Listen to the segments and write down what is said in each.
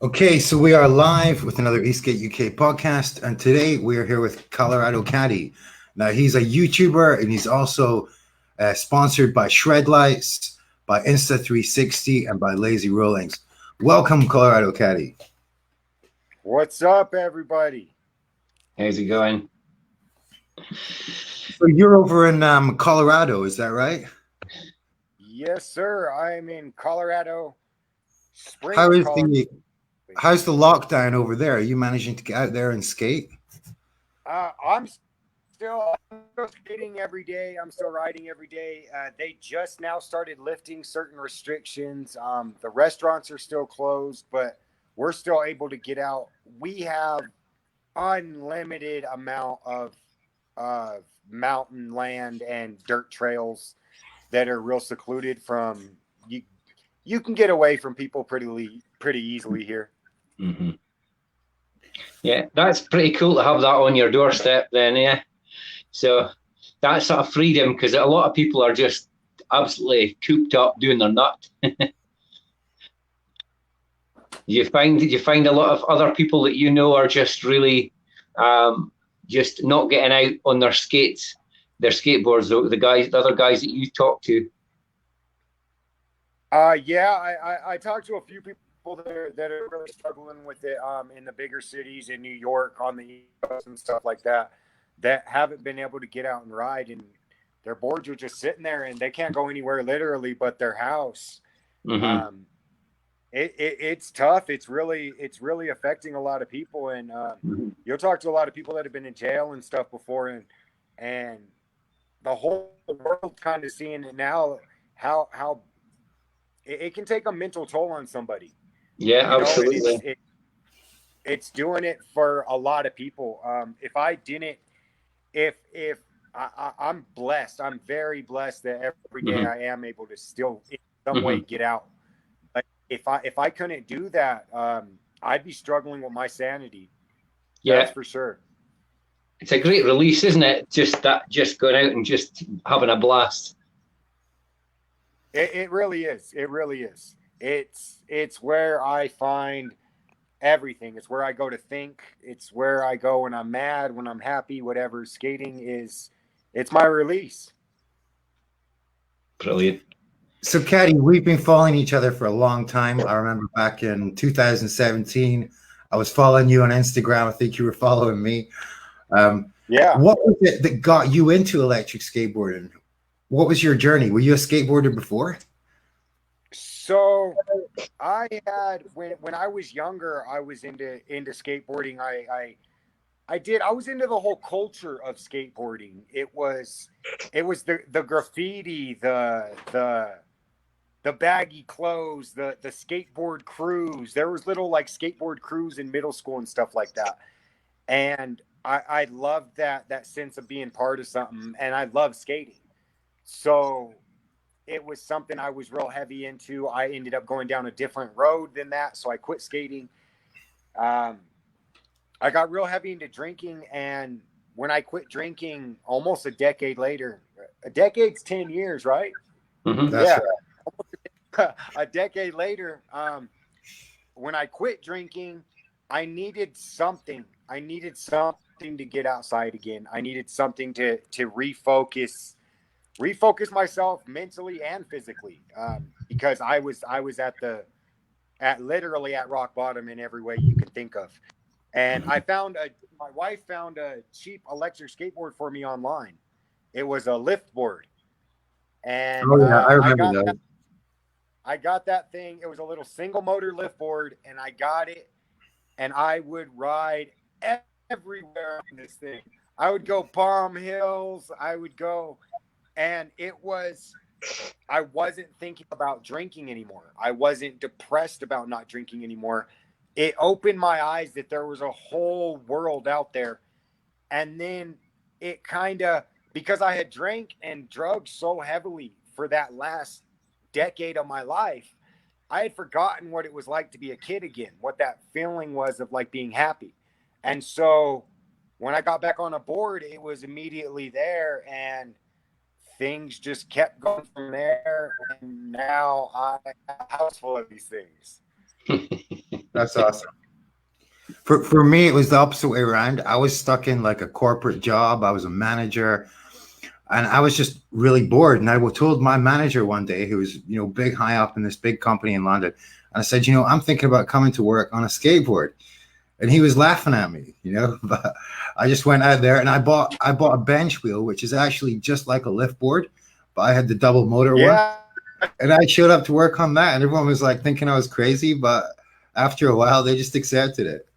Okay, so we are live with another Eastgate UK podcast, and today we are here with Colorado Caddy. Now, he's a YouTuber and he's also sponsored by Shred Lights, by Insta360, and by Lazy Rollings. Welcome, Colorado Caddy. What's up, everybody? How's it going? So you're over in Colorado, is that right? Yes, sir. I'm in Colorado How Springs, is Colorado. how's the lockdown over there? Are you managing to get out there and skate? I'm still skating every day. I'm still riding every day. They just now started lifting certain restrictions. The restaurants are still closed, but we're still able to get out. We have unlimited amount of mountain land and dirt trails that are real secluded from you. You can get away from people pretty easily here. Mm-hmm. Yeah, that's pretty cool to have that on your doorstep then, yeah. So that's sort of freedom, because a lot of people are just absolutely cooped up doing their nut. You find a lot of other people that you know are just really just not getting out on their skates, their skateboards, the other guys that you talk to. Yeah, I talked to a few people that are really struggling with it in the bigger cities in New York, on the East Coast and stuff like that, that haven't been able to get out and ride, and their boards are just sitting there and they can't go anywhere literally but their house. Mm-hmm. It's tough. It's really affecting a lot of people, and you'll talk to a lot of people that have been in jail and stuff before, and the whole world kind of seeing it now, how it can take a mental toll on somebody. Yeah, You know, and absolutely. it's doing it for a lot of people. If I didn't, if I'm blessed, I'm very blessed that every day Mm-hmm. I am able to still in some way Mm-hmm. get out. But if I couldn't do that, I'd be struggling with my sanity. That's Yeah, for sure. it's a great release, isn't it? Just going out and just having a blast. It really is. It really is. It's where I find everything. It's where I go to think. It's where I go when I'm mad, when I'm happy, whatever. Skating is, it's my release. Brilliant. So, Caddy, we've been following each other for a long time. I remember back in 2017, I was following you on Instagram. I think you were following me. Yeah. What was it that got you into electric skateboarding? What was your journey? Were you a skateboarder before? So I had when I was younger, I was into skateboarding. I was into the whole culture of skateboarding. It was the graffiti, the baggy clothes, the skateboard crews. There was little like skateboard crews in middle school and stuff like that. And I loved that sense of being part of something, and I love skating. So it was something I was real heavy into. I ended up going down a different road than that, so I quit skating. Um, I got real heavy into drinking, and when I quit drinking, almost a decade later, a decade's 10 years, right? Mm-hmm. That's Yeah, right. a decade later, when I quit drinking, I needed something. I needed something to get outside again. I needed something to refocus myself mentally and physically, because I was at literally at rock bottom in every way you can think of. And my wife found a cheap electric skateboard for me online. It was a lift board, and Oh yeah, I remember those. I got that thing. It was a little single motor lift board, and I got it, and I would ride everywhere on this thing. I would go bomb hills. I would go, and I wasn't thinking about drinking anymore. I wasn't depressed about not drinking anymore. It opened my eyes that there was a whole world out there. And then it kind of, because I had drank and drugged so heavily for that last decade of my life, I had forgotten what it was like to be a kid again, what that feeling was of like being happy. And so when I got back on a board, it was immediately there, and things just kept going from there. And now I have a house full of these things. That's awesome. For me, it was the opposite way around. I was stuck in like a corporate job. I was a manager, and I was just really bored. And I told my manager one day, who was big high up in this big company in London, and I said, I'm thinking about coming to work on a skateboard. And he was laughing at me, But I just went out there and I bought a bench wheel, which is actually just like a lift board, but I had the double motor one. And I showed up to work on that, and everyone was like thinking I was crazy, but after a while, they just accepted it.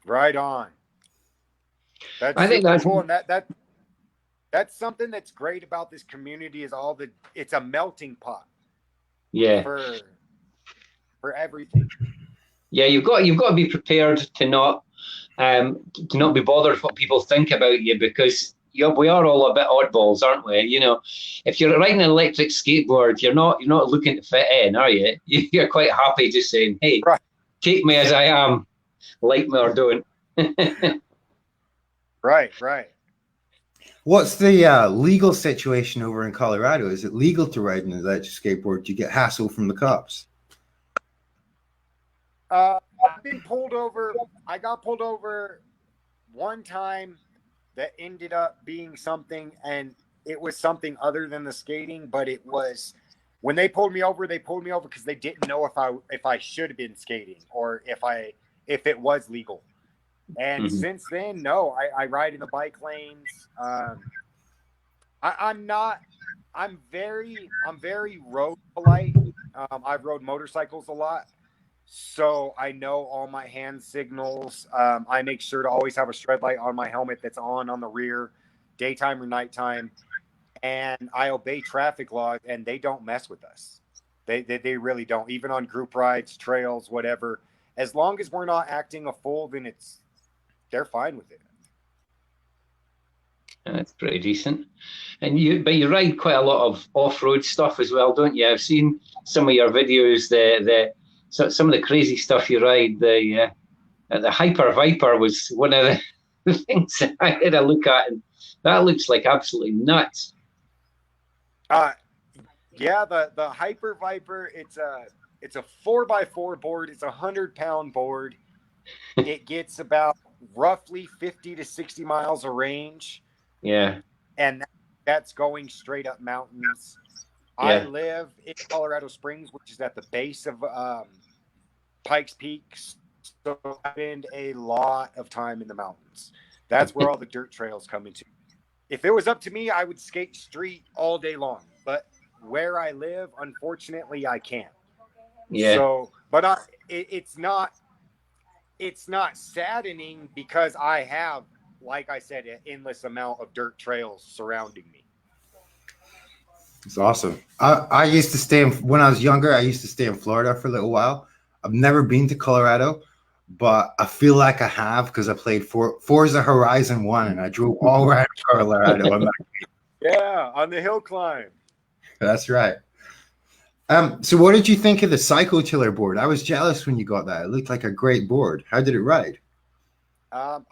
Right on. I think that's cool, and that's something that's great about this community is it's a melting pot. Yeah. For everything. Yeah, you've got to be prepared to not be bothered what people think about you, because we are all a bit oddballs, aren't we? If you're riding an electric skateboard, you're not looking to fit in, are you? You're quite happy just saying, "Hey, right. Take me as I am, like me or don't." Right. What's the legal situation over in Colorado? Is it legal to ride an electric skateboard? Do you get hassled from the cops? I've been pulled over. I got pulled over one time that ended up being something, and it was something other than the skating, but it was when they pulled me over because they didn't know if I should have been skating or if it was legal. And since then, no, I ride in the bike lanes. I'm very road polite. I've rode motorcycles a lot, so I know all my hand signals. I make sure to always have a shred light on my helmet that's on the rear, daytime or nighttime, and I obey traffic laws, and they don't mess with us. They really don't. Even on group rides, trails, whatever. As long as we're not acting a fool, then they're fine with it. That's pretty decent. And you ride quite a lot of off-road stuff as well, don't you? I've seen some of your videos. Some of the crazy stuff you ride. The Hyper Viper was one of the things that I had a look at, and that looks like absolutely nuts. Yeah, the Hyper Viper. It's a 4x4 board. It's a 100-pound board. It gets about roughly 50 to 60 miles of range. Yeah. And that's going straight up mountains. Yeah. I live in Colorado Springs, which is at the base of Pikes Peak. So I spend a lot of time in the mountains. That's where all the dirt trails come into. If it was up to me, I would skate street all day long. But where I live, unfortunately, I can't. Yeah. So, but it's not saddening because I have, like I said, an endless amount of dirt trails surrounding me. It's awesome. I used to stay when I was younger. I used to stay in Florida for a little while. I've never been to Colorado, but I feel like I have because I played Forza Horizon 1 and I drove all around Colorado. Yeah, on the hill climb. That's right. So what did you think of the Psycho Tiller board? I was jealous when you got that. It looked like a great board. How did it ride? My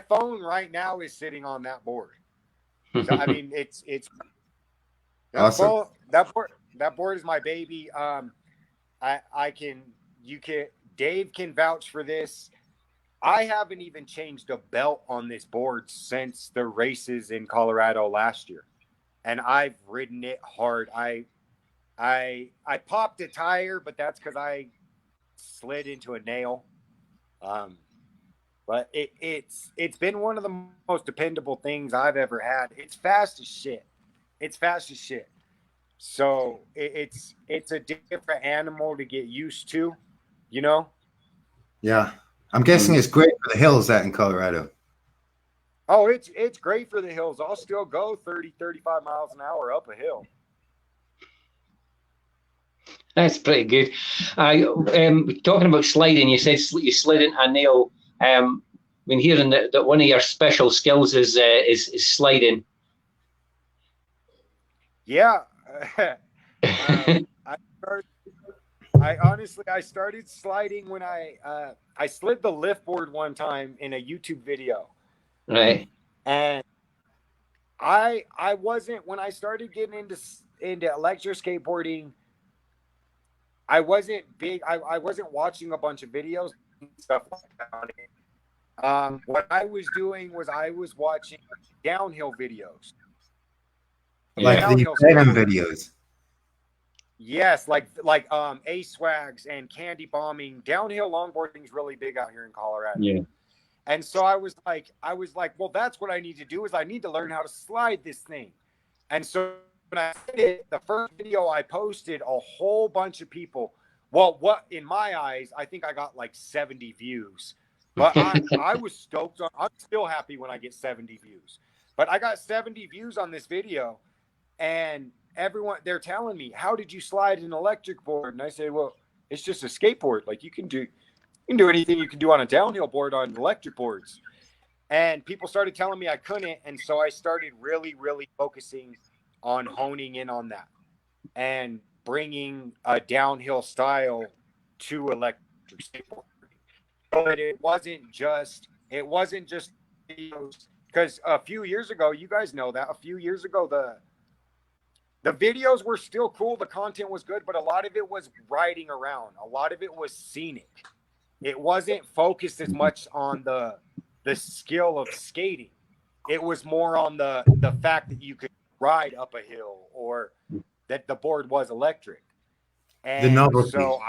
phone right now is sitting on that board. So, I mean, it's awesome. That board is my baby. Dave can vouch for this. I haven't even changed a belt on this board since the races in Colorado last year. And I've ridden it hard. I popped a tire, but that's because I slid into a nail. But it's been one of the most dependable things I've ever had. It's fast as shit. So it's a different animal to get used to, you know? Yeah. I'm guessing it's great for the hills in Colorado. Oh, it's great for the hills. I'll still go 30, 35 miles an hour up a hill. That's pretty good. Talking about sliding, you said you slid into a nail. I've been hearing that one of your special skills is sliding. Yeah. I started sliding when I slid the lift board one time in a YouTube video. Right. And I wasn't, when I started getting into electric skateboarding, I wasn't big. I wasn't watching a bunch of videos and stuff like that. What I was doing was I was watching downhill videos. Like Yeah. the Downhill Venom skateboarding. videos. Yes, like A-Swags and Candy Bombing. Downhill longboarding is really big out here in Colorado. Yeah. And so I was like, well, that's what I need to do is I need to learn how to slide this thing. And so when I did it, the first video I posted, a whole bunch of people. Well, what in my eyes, I think I got like 70 views. But I was stoked on. I'm still happy when I get 70 views. But I got 70 views on this video, and everyone they're telling me, "How did you slide an electric board?" And I say, "Well, it's just a skateboard. Like you can do anything you can do on a downhill board on electric boards." And people started telling me I couldn't, and so I started really, really focusing on honing in on that and bringing a downhill style to electric skateboarding. But it wasn't just videos, because a few years ago, you guys know that a few years ago the videos were still cool, the content was good, but a lot of it was riding around, a lot of it was scenic. It wasn't focused as much on the skill of skating. It was more on the fact that you could ride up a hill or that the board was electric. The And novelty. so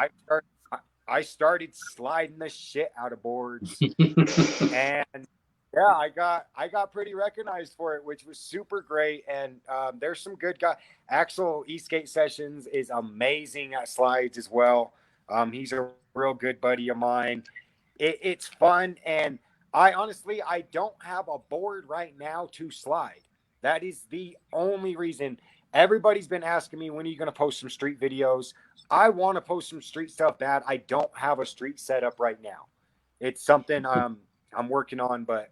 I started sliding the shit out of boards. And yeah, I got pretty recognized for it, which was super great. And there's some good guys. Axel E-Skate Sessions is amazing at slides as well. He's a real good buddy of mine. It's fun, and I don't have a board right now to slide. That is the only reason. Everybody's been asking me, when are you going to post some street videos? I want to post some street stuff bad. I don't have a street setup right now. It's something I'm working on, but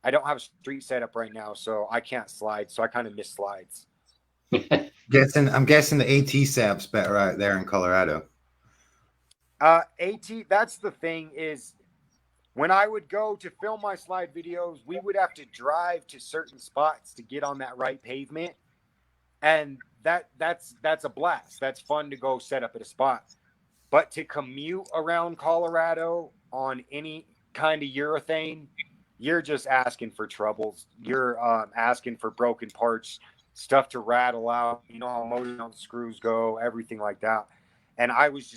I don't have a street setup right now, so I can't slide. So I kind of miss slides. I'm guessing the AT setup's better out there in Colorado. AT, that's the thing is, when I would go to film my slide videos, we would have to drive to certain spots to get on that right pavement. And that's a blast. That's fun to go set up at a spot. But to commute around Colorado on any kind of urethane, you're just asking for troubles. You're asking for broken parts, stuff to rattle out. You know how motor mount screws go, everything like that. And I was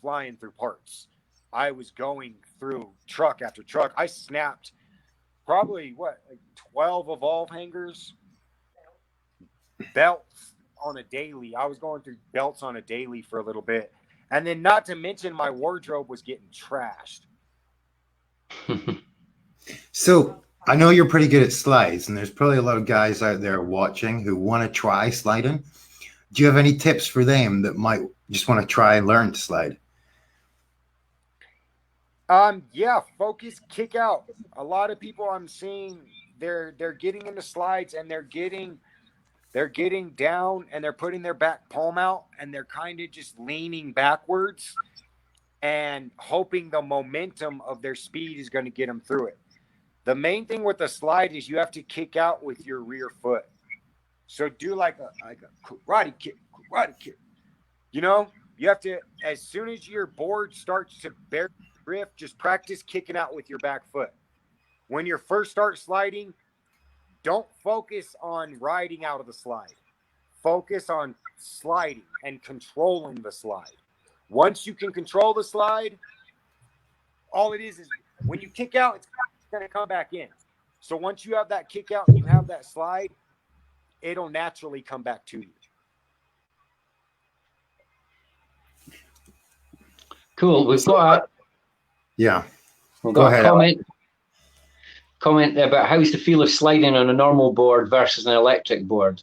flying through parts. I was going through truck after truck. I snapped probably 12 evolve hangers, belts on a daily. I was going through belts on a daily for a little bit. And then not to mention my wardrobe was getting trashed. So I know you're pretty good at slides, and there's probably a lot of guys out there watching who want to try sliding. Do you have any tips for them that might just want to try and learn to slide? Yeah, focus, kick out. A lot of people I'm seeing, they're getting into slides and they're getting down and they're putting their back palm out and they're kind of just leaning backwards and hoping the momentum of their speed is going to get them through it. The main thing with the slide is you have to kick out with your rear foot. So do like a karate kick. You know, you have to, as soon as your board starts to bear drift, just practice kicking out with your back foot. When you first start sliding, don't focus on riding out of the slide. Focus on sliding and controlling the slide. Once you can control the slide, all it is when you kick out, it's going to come back in. So once you have that kick out and you have that slide, it'll naturally come back to you. Cool. We've got Yeah. a Go ahead, comment about how's the feel of sliding on a normal board versus an electric board.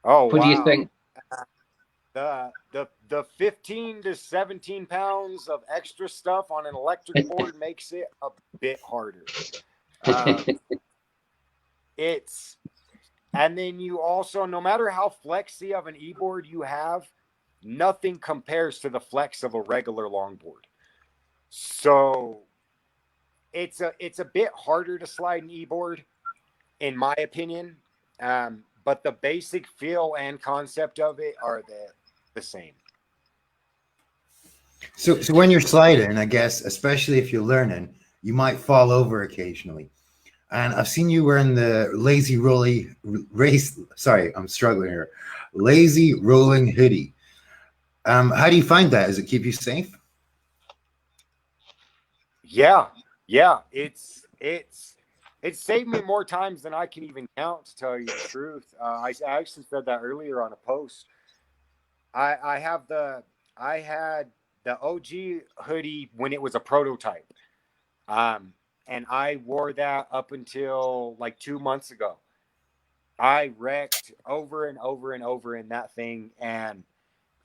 Oh, what do you think? The 15 to 17 pounds of extra stuff on an electric board makes it a bit harder. And then you also, no matter how flexy of an e-board you have, nothing compares to the flex of a regular longboard. So it's a bit harder to slide an e-board, in my opinion. But the basic feel and concept of it are the same. So when you're sliding, I guess, especially if you're learning, you might fall over occasionally. And I've seen you wearing the lazy rolling hoodie. How do you find that? Does it keep you safe? Yeah. It's saved me more times than I can even count, to tell you the truth. I actually said that earlier on a post. I had the OG hoodie when it was a prototype. And I wore that up until like 2 months ago. I wrecked over and over and over in that thing. And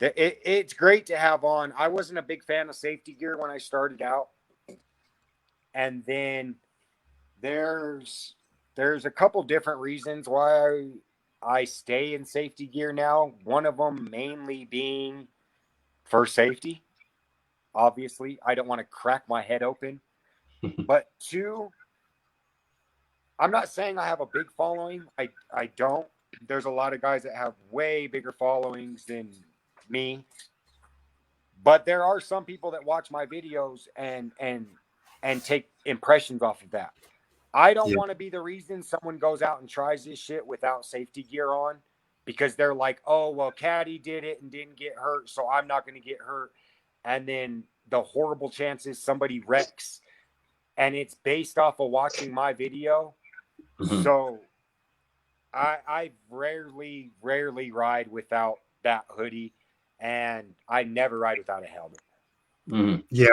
it's great to have on. I wasn't a big fan of safety gear when I started out. And then there's a couple different reasons why I stay in safety gear now. One of them mainly being for safety. Obviously, I don't want to crack my head open. But two, I'm not saying I have a big following. I don't. There's a lot of guys that have way bigger followings than me. But there are some people that watch my videos and take impressions off of that. I don't want to be the reason someone goes out and tries this shit without safety gear on, because they're like, oh, well, Caddy did it and didn't get hurt, so I'm not going to get hurt. And then the horrible chances somebody wrecks, and it's based off of watching my video. Mm-hmm. So I rarely ride without that hoodie, and I never ride without a helmet. Mm-hmm. Yeah,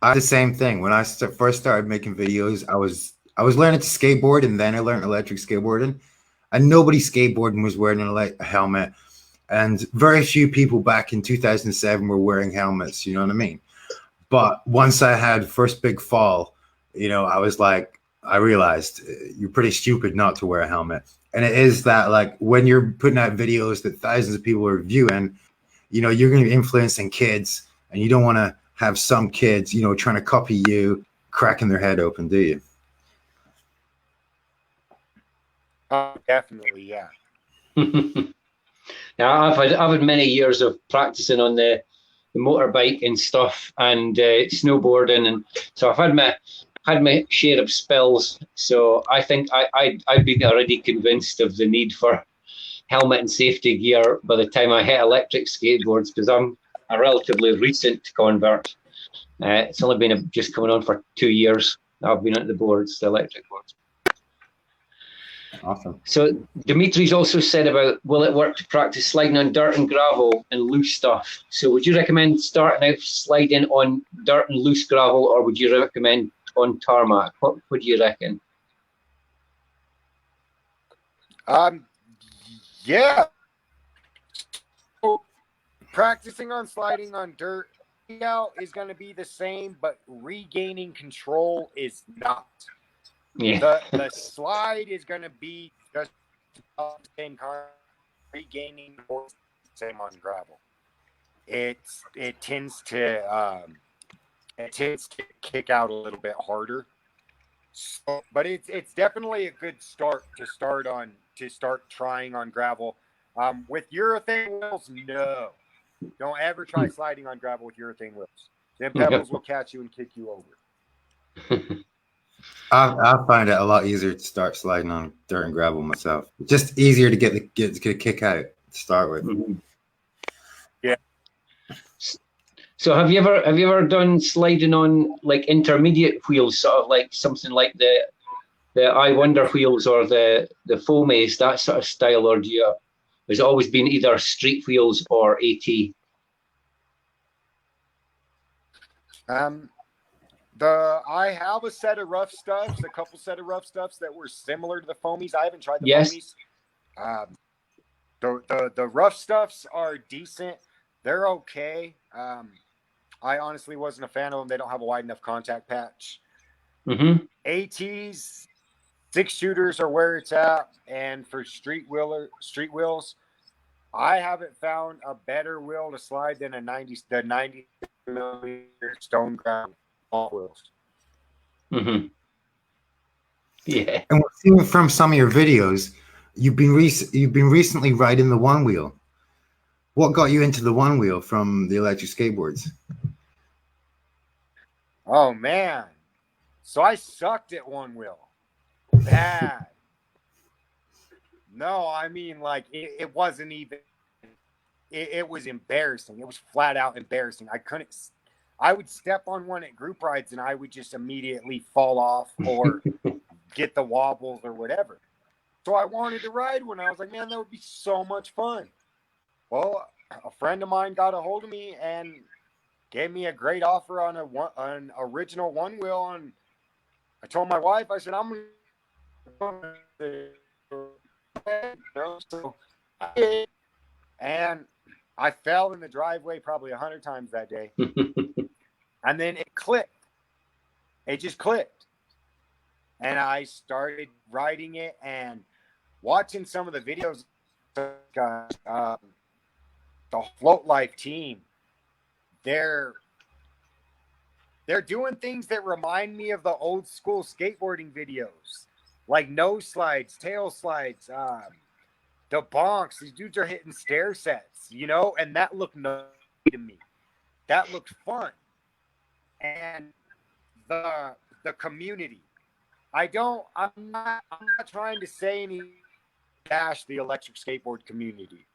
I did the same thing. When I first started making videos, I was learning to skateboard, and then I learned electric skateboarding, and nobody skateboarding was wearing a helmet, and very few people back in 2007 were wearing helmets. You know what I mean? But once I had first big fall, I realized you're pretty stupid not to wear a helmet. And it is that, like, when you're putting out videos that thousands of people are viewing, you're going to be influencing kids, and you don't want to have some kids, trying to copy you, cracking their head open, do you? Definitely, yeah. Yeah, I've had many years of practicing on the motorbike and stuff, and snowboarding, and so I've had my share of spills. So I think I've been already convinced of the need for helmet and safety gear by the time I hit electric skateboards, because I'm a relatively recent convert. It's only been just coming on for 2 years. I've been at the boards, the electric boards. Awesome. So Dimitri's also said about, will it work to practice sliding on dirt and gravel and loose stuff? So would you recommend starting out sliding on dirt and loose gravel, or would you recommend on tarmac? What would you reckon? Yeah. So practicing on sliding on dirt is going to be the same, but regaining control is not. Yeah. The slide is going to be just the same kind, regaining the same on gravel. It tends to kick out a little bit harder. So, but it's definitely a good start to start trying on gravel. With urethane wheels, no. Don't ever try sliding on gravel with urethane wheels. Then pebbles will catch you and kick you over. I find it a lot easier to start sliding on dirt and gravel myself. Just easier to get a kick out to start with. Mm-hmm. Yeah. So have you ever done sliding on like intermediate wheels, sort of like something like the I Wonder wheels or the Foamies, that sort of style, or has it always been either street wheels or AT? I have a set of rough stuffs, a couple set of rough stuffs that were similar to the Foamies. I haven't tried the Foamies. The rough stuffs are decent. They're okay. I honestly wasn't a fan of them. They don't have a wide enough contact patch. Mm-hmm. ATs, 6-shooters are where it's at. And for street wheels, I haven't found a better wheel to slide than the 90 millimeter stone ground all wheels. Mm-hmm. Yeah. And we're seeing from some of your videos, you've been recently riding the one wheel. what got you into the one wheel from the electric skateboards? Oh man. So I sucked at one wheel. Bad. No, I mean, like, it wasn't even, it was embarrassing. It was flat out embarrassing. I would step on one at group rides and I would just immediately fall off or get the wobbles or whatever. So I wanted to ride one. I was like, man, that would be so much fun. Well, a friend of mine got a hold of me and gave me a great offer on an original one wheel. And I told my wife, I said, I'm going to, so I did. And I fell in the driveway probably 100 times that day. And then it clicked. It just clicked. And I started riding it and watching some of the videos. The Float Life team, they're doing things that remind me of the old school skateboarding videos, like nose slides, tail slides, the bonks. These dudes are hitting stair sets, you know, and that looked nice to me. That looked fun. And the community. I'm not trying to say any bash the electric skateboard community,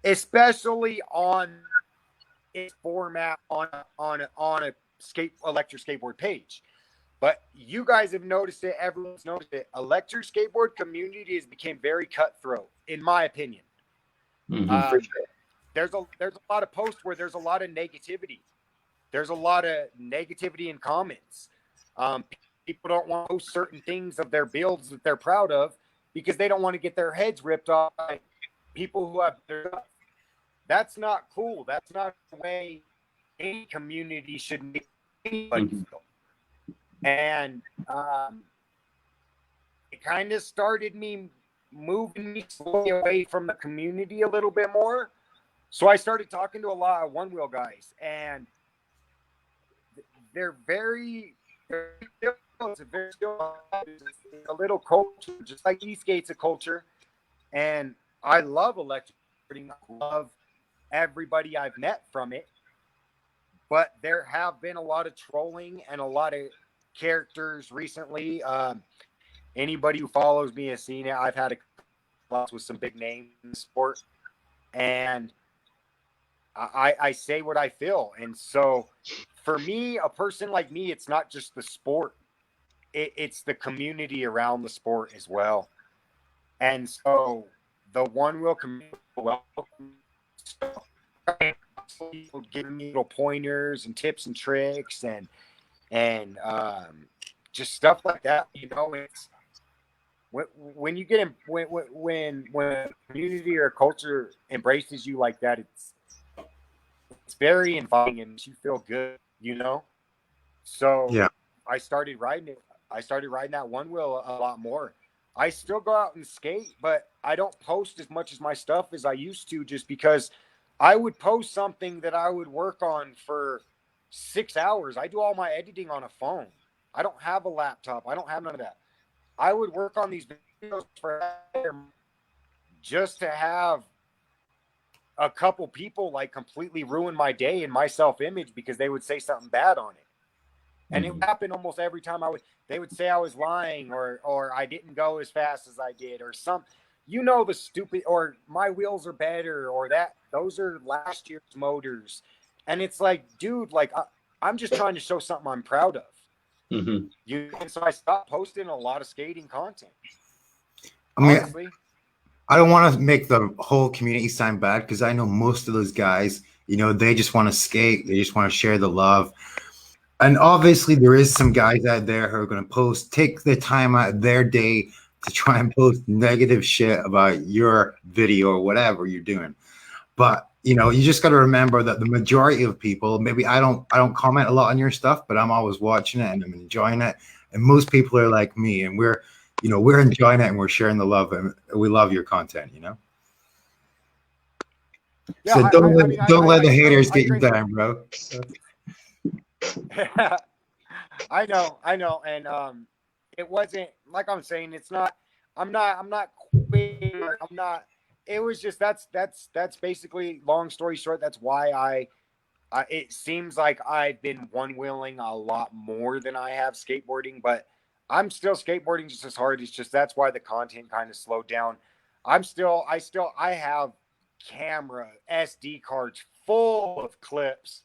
especially on its format on a electric skateboard page. But you guys have noticed it. Everyone's noticed it. Electric skateboard community has become very cutthroat, in my opinion. For sure. There's a lot of posts where there's a lot of negativity. There's a lot of negativity in comments. People don't want to post certain things of their builds that they're proud of because they don't want to get their heads ripped off by people who have their stuff. That's not cool. That's not the way any community should make anybody feel. And it kind of started me moving me slowly away from the community a little bit more. So I started talking to a lot of one wheel guys, and they're it's a little culture, just like e-skate's a culture. And I love electric skateboarding. I love everybody I've met from it. But there have been a lot of trolling and a lot of characters recently. Anybody who follows me has seen it. I've had a class with some big names in the sport. And I say what I feel. And so for me, a person like me, it's not just the sport. It's the community around the sport as well. And so the one wheel community, people giving me little pointers and tips and tricks and just stuff like that. You know, it's when you get in, when a community or a culture embraces you like that, it's very inviting and makes you feel good, you know? So yeah. I started riding it. I started riding that one wheel a lot more. I still go out and skate, but I don't post as much as my stuff as I used to, just because I would post something that I would work on for 6 hours. I do all my editing on a phone. I don't have a laptop. I don't have none of that. I would work on these videos for just to have a couple people like completely ruin my day and my self-image because they would say something bad on it. And it happened almost every time they would say I was lying or I didn't go as fast as I did or the stupid, or my wheels are better, or those are last year's motors. And it's like, dude, like I'm just trying to show something I'm proud of. And so I stopped posting a lot of skating content. I mean, honestly, I don't want to make the whole community sound bad, because I know most of those guys, you know, they just want to skate. They just want to share the love. And obviously there is some guys out there who are going to take the time out of their day to try and post negative shit about your video or whatever you're doing. But, you know, you just got to remember that the majority of people, maybe I don't comment a lot on your stuff, but I'm always watching it and I'm enjoying it. And most people are like me, and we're enjoying it and we're sharing the love, and we love your content, you know? Yeah, so don't let the haters get you down, bro. I know. And it wasn't, like I'm saying, it's not, I'm not quitting. I'm not it was just that's basically, long story short. That's why it seems like I've been one wheeling a lot more than I have skateboarding, but I'm still skateboarding just as hard. It's just that's why the content kind of slowed down. I have camera SD cards full of clips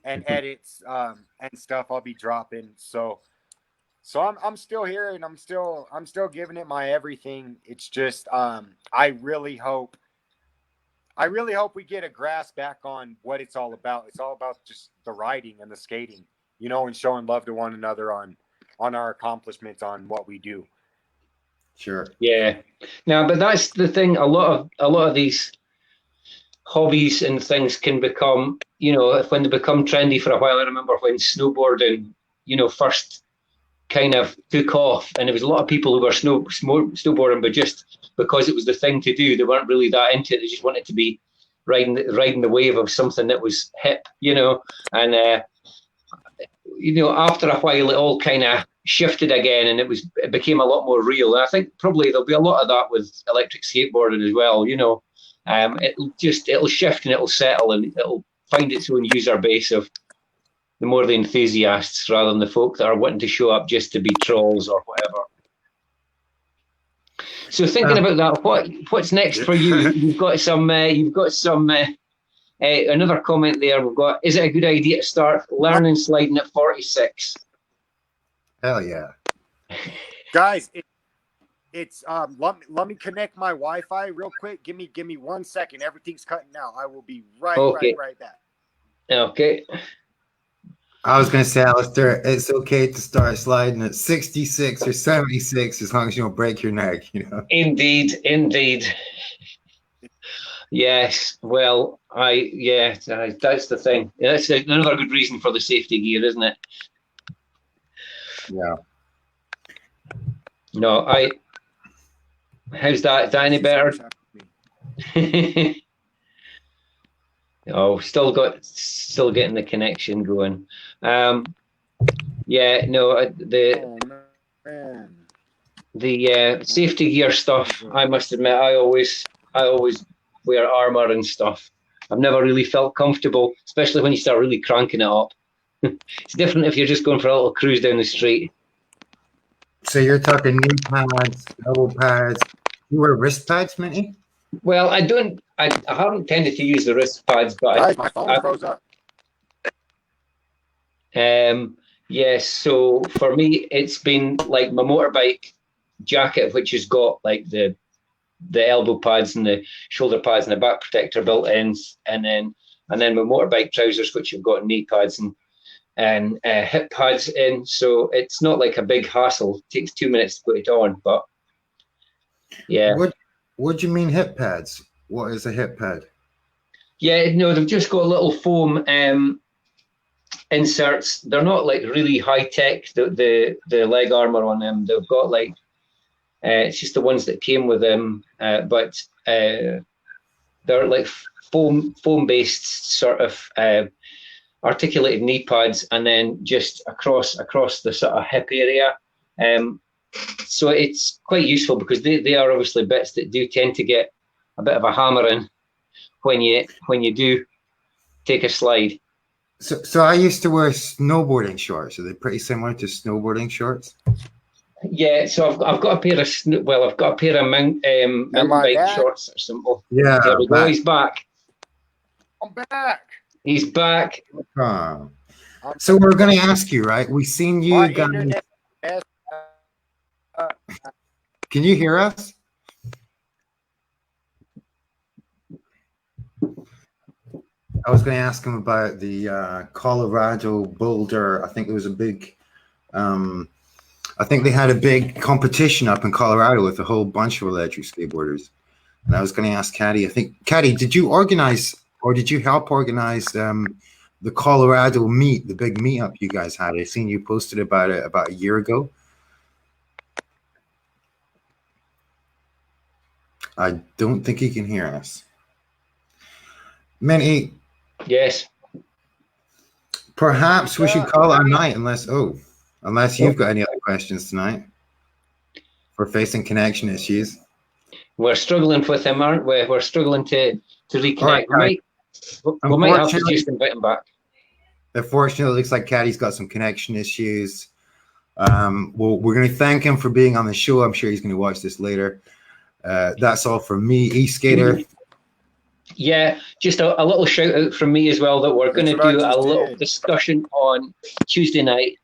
and edits and stuff I'll be dropping. So I'm still here, and I'm still giving it my everything. It's just I really hope we get a grasp back on what it's all about. It's all about just the riding and the skating, and showing love to one another on our accomplishments on what we do. Sure. Yeah. No, but that's the thing. A lot of these hobbies and things can become, when they become trendy for a while. I remember when snowboarding, first kind of took off, and there was a lot of people who were snowboarding, but just because it was the thing to do, they weren't really that into it. They just wanted to be riding the wave of something that was hip, and after a while it all kind of shifted again, and it became a lot more real. And I think probably there'll be a lot of that with electric skateboarding as well. It'll shift and it'll settle, and it'll find its own user base of the more the enthusiasts rather than the folk that are wanting to show up just to be trolls or whatever. So thinking about that, what's next for you? You've got some another comment there. We've got, is it a good idea to start learning sliding at 46? Hell yeah. Guys, it's let me connect my Wi-Fi real quick. Give me 1 second. Everything's cutting out. I will be right back. Okay. I was going to say, Alistair, it's okay to start sliding at 66 or 76 as long as you don't break your neck, Indeed. Yes. Well, that's the thing. That's another good reason for the safety gear, isn't it? Yeah. No, how's that? Is that any better? Oh, still getting the connection going. The safety gear stuff, I must admit, I always wear armor and stuff. I've never really felt comfortable, especially when you start really cranking it up. It's different if you're just going for a little cruise down the street. So you're talking knee pads, elbow pads. You wear wrist pads, Minty? Well, I haven't tended to use the wrist pads, but my phone froze up. Yes, so for me, it's been like my motorbike jacket, which has got like the elbow pads and the shoulder pads and the back protector built in, and then my motorbike trousers, which have got knee pads and hip pads in. So it's not like a big hassle. It takes 2 minutes to put it on, but yeah. What do you mean hip pads? What is a hip pad? Yeah, no, they've just got little foam inserts. They're not like really high tech. The leg armor on them, they've got like it's just the ones that came with them, but they're like foam based sort of articulated knee pads, and then just across the sort of hip area. So it's quite useful because they are obviously bits that do tend to get a bit of a hammering when you do take a slide. So I used to wear snowboarding shorts. Are they pretty similar to snowboarding shorts? Yeah. So I've got a pair of mountain bike shorts. Are simple. Yeah. There we go. He's back. I'm back. He's back. So we're going to ask you, right? We've seen you guys. Can you hear us? I was going to ask him about the Colorado Boulder. I think it was a big, I think they had a big competition up in Colorado with a whole bunch of electric skateboarders. And I was going to ask Caddy, Caddy, did you organize or did you help organize the Colorado meet, the big meetup you guys had? I seen you posted about it about a year ago. I don't think he can hear us. Minty. Yes. Perhaps we should call it a night unless you've got any other questions tonight. We're facing connection issues. We're struggling with him, aren't we? We're struggling to reconnect. Right, we might have to just invite him back. Unfortunately, it looks like Caddy's got some connection issues. Well, we're going to thank him for being on the show. I'm sure he's going to watch this later. That's all from me, E-Skater. Yeah, just a little shout out from me as well that we're going to do a little discussion on Tuesday night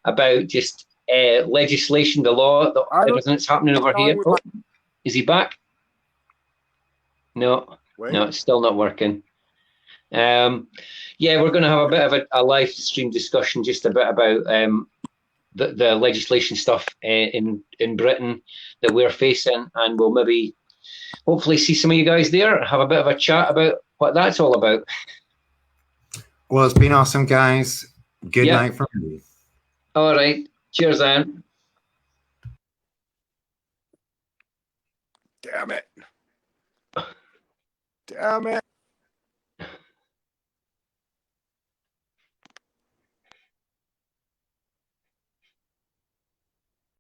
about just legislation, the law, everything that's happening over here. Oh, is he back? No, no, it's still not working. Yeah, we're going to have a bit of a live stream discussion just a bit about the legislation stuff in Britain that we're facing, and we'll maybe hopefully see some of you guys there, have a bit of a chat about what that's all about. Well, it's been awesome, guys. Good night from me. All right. Cheers, then. Damn it. Damn it.